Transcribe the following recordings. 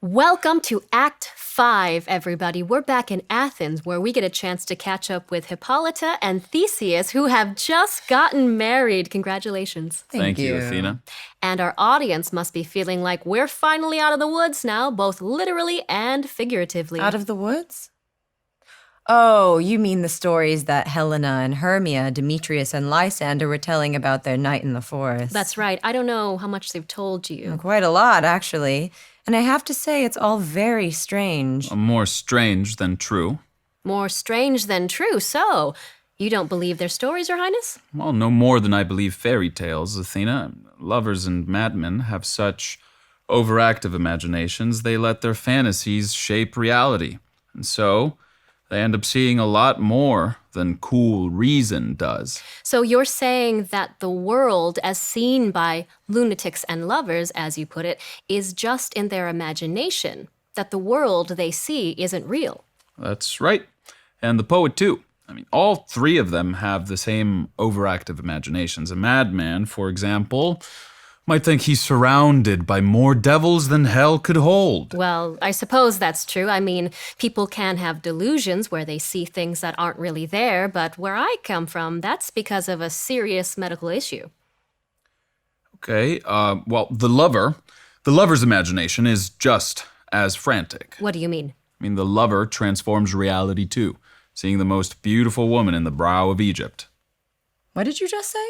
Welcome to Act 5, everybody. We're back in Athens, where we get a chance to catch up with Hippolyta and Theseus, who have just gotten married. Congratulations. Thank you, Athena. And our audience must be feeling like we're finally out of the woods now, both literally and figuratively. Out of the woods? Oh, you mean the stories that Helena and Hermia, Demetrius and Lysander were telling about their night in the forest. That's right. I don't know how much they've told you. Quite a lot, actually. And I have to say, it's all very strange. More strange than true. More strange than true. So, you don't believe their stories, Your Highness? Well, no more than I believe fairy tales, Athena. Lovers and madmen have such overactive imaginations, they let their fantasies shape reality. And so, they end up seeing a lot more than cool reason does. So you're saying that the world, as seen by lunatics and lovers, as you put it, is just in their imagination, that the world they see isn't real. That's right. And the poet, too. All three of them have the same overactive imaginations. A madman, for example, might think he's surrounded by more devils than hell could hold. Well, I suppose that's true. People can have delusions where they see things that aren't really there, but where I come from, that's because of a serious medical issue. Okay, the lover's imagination is just as frantic. What do you mean? The lover transforms reality too, seeing the most beautiful woman in the brow of Egypt. What did you just say?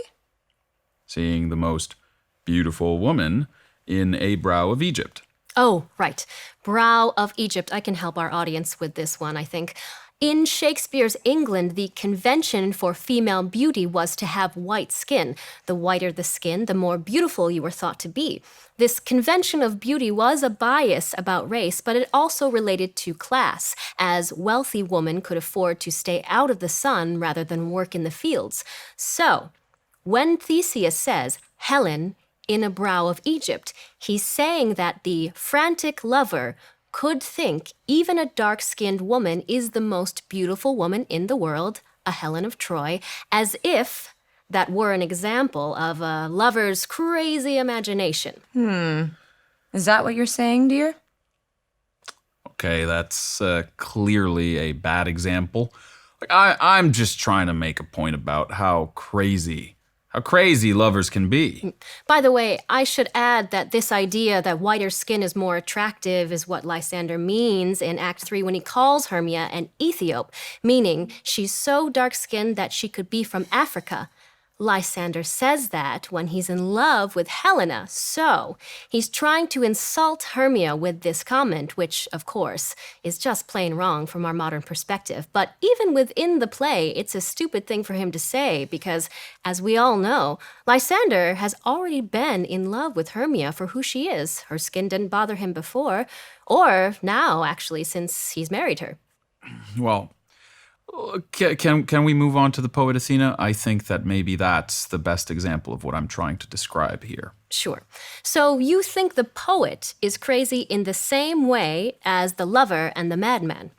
Seeing the most beautiful woman in a brow of Egypt. Oh, right. Brow of Egypt. I can help our audience with this one, I think. In Shakespeare's England, the convention for female beauty was to have white skin. The whiter the skin, the more beautiful you were thought to be. This convention of beauty was a bias about race, but it also related to class, as wealthy women could afford to stay out of the sun rather than work in the fields. So, when Theseus says, Helen, in a brow of Egypt, he's saying that the frantic lover could think even a dark-skinned woman is the most beautiful woman in the world, a Helen of Troy, as if that were an example of a lover's crazy imagination. Is that what you're saying, dear? Okay, that's clearly a bad example. I'm just trying to make a point about how crazy lovers can be. By the way, I should add that this idea that whiter skin is more attractive is what Lysander means in Act 3 when he calls Hermia an Ethiop, meaning she's so dark-skinned that she could be from Africa. Lysander says that when he's in love with Helena, so he's trying to insult Hermia with this comment, which, of course, is just plain wrong from our modern perspective. But even within the play, it's a stupid thing for him to say because, as we all know, Lysander has already been in love with Hermia for who she is. Her skin didn't bother him before, or now, actually, since he's married her. Well, can we move on to the poet, Athena? I think that maybe that's the best example of what I'm trying to describe here. Sure. So you think the poet is crazy in the same way as the lover and the madman?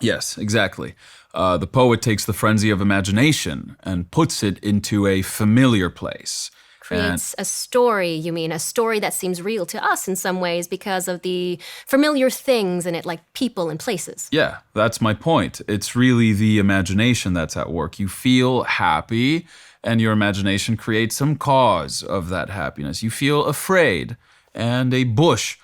Yes, exactly. The poet takes the frenzy of imagination and puts it into a familiar place. Creates a story, you mean, a story that seems real to us in some ways because of the familiar things in it, like people and places. Yeah, that's my point. It's really the imagination that's at work. You feel happy, and your imagination creates some cause of that happiness. You feel afraid, and a bush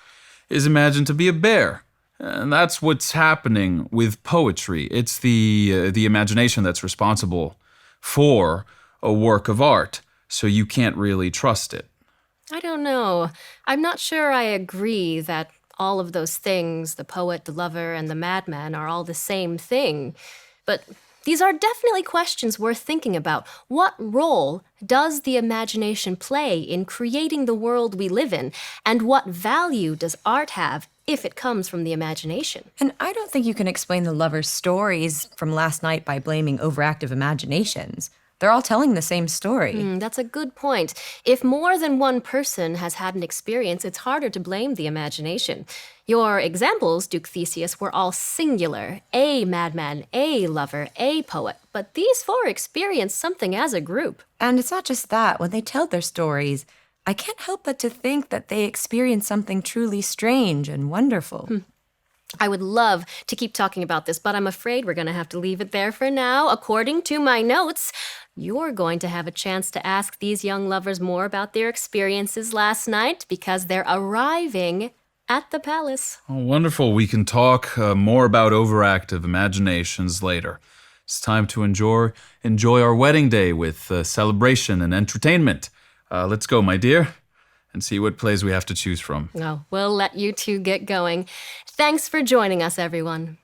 is imagined to be a bear. And that's what's happening with poetry. It's the imagination that's responsible for a work of art. So you can't really trust it. I don't know. I'm not sure I agree that all of those things, the poet, the lover, and the madman, are all the same thing. But these are definitely questions worth thinking about. What role does the imagination play in creating the world we live in? And what value does art have if it comes from the imagination? And I don't think you can explain the lovers' stories from last night by blaming overactive imaginations. They're all telling the same story. That's a good point. If more than one person has had an experience, it's harder to blame the imagination. Your examples, Duke Theseus, were all singular. A madman, a lover, a poet. But these four experienced something as a group. And it's not just that. When they tell their stories, I can't help but to think that they experienced something truly strange and wonderful. I would love to keep talking about this, but I'm afraid we're going to have to leave it there for now. According to my notes, you're going to have a chance to ask these young lovers more about their experiences last night because they're arriving at the palace. Oh, wonderful. We can talk more about overactive imaginations later. It's time to enjoy our wedding day with celebration and entertainment. Let's go, my dear, and see what plays we have to choose from. Oh, we'll let you two get going. Thanks for joining us, everyone.